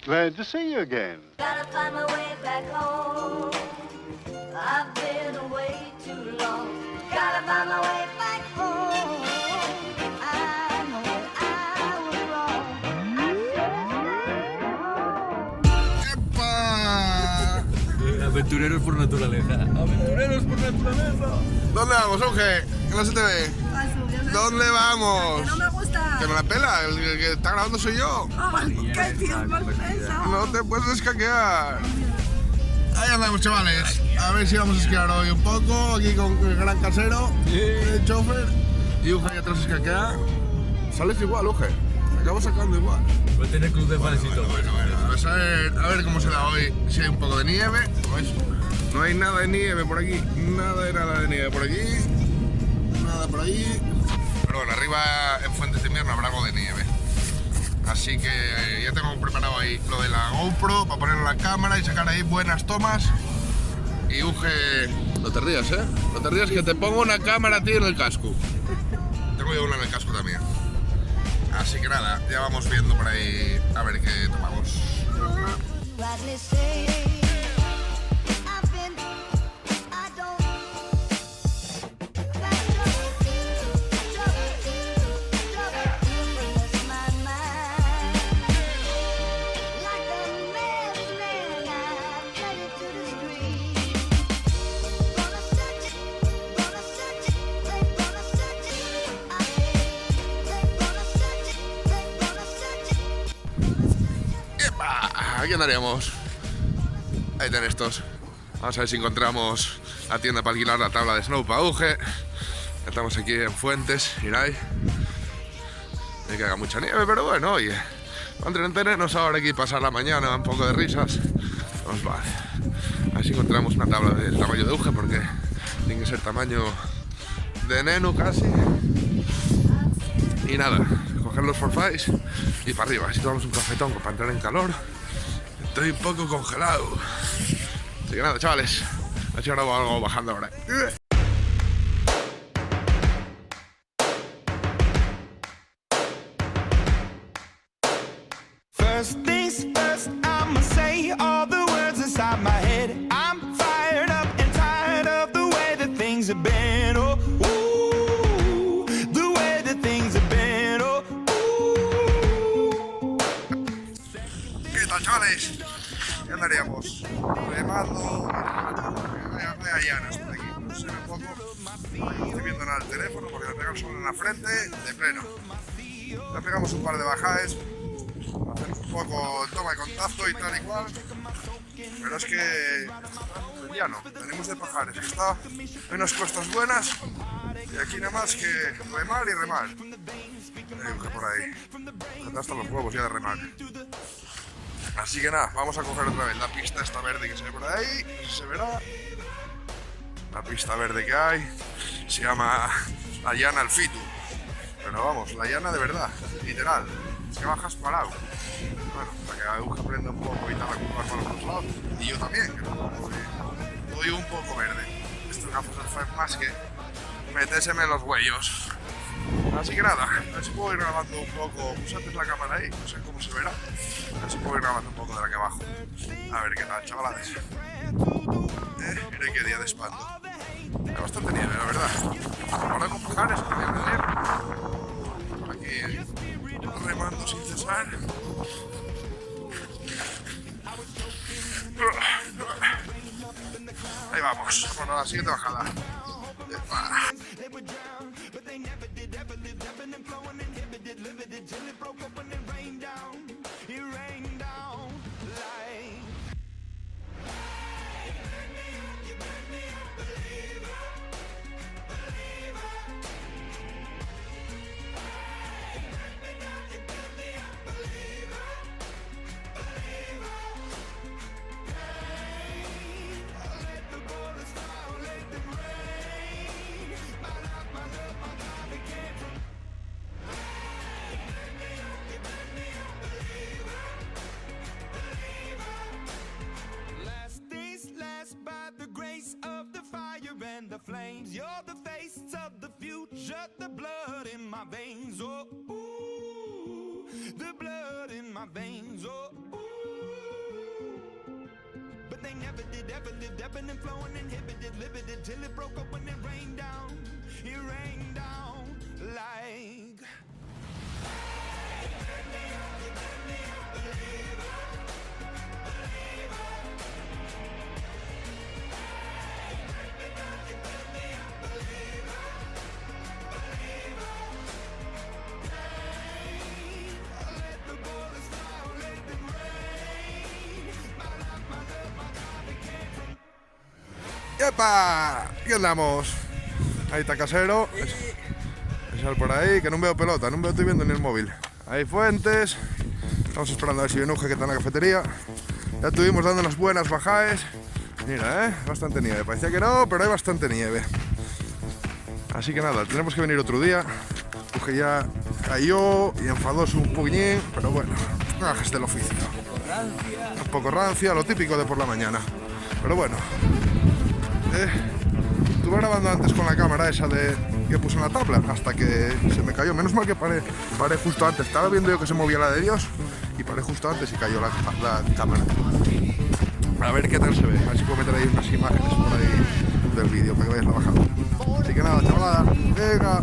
Glad to see you again. Gotta find my way back home. I've been away too long. Gotta find my way back home. I know that I was wrong. I should've stayed home. ¡Epa! Aventureros por naturaleza. Aventureros por naturaleza. ¿Dónde vamos, Uge? Que no se te ve. ¿Dónde vamos? Que no me gusta. Que me la pela, el que está grabando soy yo. ¿Qué tío mal pensado? No te puedes escaquear. Ahí andamos, chavales. A ver si vamos a esquiar hoy un poco. Aquí con el gran casero, el chofer. Y Uge ahí atrás escaquea. Sales igual, Uge. Te acabo sacando igual. Va a tener club de fans y todo. Bueno. Pues a ver cómo se da hoy. Si hay un poco de nieve. Pues no hay nada de nieve por aquí. Nada de nieve por aquí. Nada por ahí. Pero bueno, arriba en Fuentes de Invierno habrá algo de nieve. Así que ya tengo preparado ahí lo de la GoPro para poner en la cámara y sacar ahí buenas tomas. Y Uge... No te rías, ¿eh? No te rías que te pongo una cámara a ti en el casco. Tengo yo una en el casco también. Así que nada, ya vamos viendo por ahí a ver qué tomamos. Rightly say, I've been, I don't. Trouble my mind. Like a madman, I'm headed to the street. Gonna search it, they're gonna search it. They're gonna search it. ¡Epa! Aquí andaríamos. Ahí tenés estos. Vamos a ver si encontramos la tienda para alquilar la tabla de snow para Uge. Estamos aquí en Fuentes, miráis. Hay que haga mucha nieve, pero bueno, oye. Vamos a entretenernos ahora aquí, pasar la mañana, un poco de risas. Pues vale. A ver si encontramos una tabla del tamaño de Uge, porque tiene que ser tamaño de neno casi. Y nada, coger los forfais y para arriba. Así tomamos un cafetón para entrar en calor. Estoy un poco congelado. Así que nada, chavales. A ver si ahora vamos bajando ahora. First things first, I'ma say all the words inside my head. I'm fired up and tired of the way that things have been. Oh, ooh, the way that things have been. Oh, ooh. ¿Qué tal, chavales? ¿Qué andaríamos? Remando. Vaya llanas por aquí. No se ve poco. No estoy viendo nada el teléfono porque le pega el sol en la frente de pleno. Le pegamos un par de bajadas. Hacemos un poco toma de contacto y tal y cual. Pero es que ya no, tenemos de pajares. Está en unas costas buenas y aquí nada más que remar y remar. Hay un por ahí. Hasta los huevos ya de remar. Así que nada, vamos a coger otra vez la pista esta verde que se ve por ahí. Se verá. La pista verde que hay se llama la llana Alfitu. Pero vamos, la llana de verdad, literal. Es que bajas parado. Bueno, para que Aguja aprenda un poco y tal a curvar para los dos lados. Y yo también, que doy un poco verde. Estos gafos del Five más que metéseme en los huellos. Así que nada, a ver si puedo ir grabando un poco. Puse antes la cámara ahí, no sé cómo se verá. A ver si puedo ir grabando un poco de la que abajo. A ver qué tal, chavales. Mira qué día de espanto. Hay bastante nieve, la verdad. Ahora con pajares, que voy a venir. Por aquí remando sin cesar. Ahí vamos, bueno, la siguiente bajada. The flames, you're the face of the future, the blood in my veins, oh, ooh, the blood in my veins, oh, ooh. never lived, ebbing and flowing, inhibited, limited, till it broke up when it rained down. It rained down like. ¡Yepa! Aquí andamos. Ahí está Casero. Ese por ahí, que no veo pelota, no estoy viendo ni el móvil. Ahí Fuentes. Estamos esperando a ver si viene Uge, que está en la cafetería. Ya estuvimos dando unas buenas bajadas. Mira, bastante nieve. Parecía que no, pero hay bastante nieve. Así que nada, tenemos que venir otro día. Uge ya cayó y enfadóse un poquillín, pero bueno, gajes del oficio. Un poco rancia, lo típico de por la mañana. Pero bueno. Estuve grabando antes con la cámara esa que puse en la tabla hasta que se me cayó. Menos mal que paré justo antes. Estaba viendo yo que se movía la de Dios y paré justo antes y cayó la cámara. A ver qué tal se ve. A ver si puedo meter ahí unas imágenes por ahí del vídeo para que vayáis bajando. Así que nada, chavalada. Venga.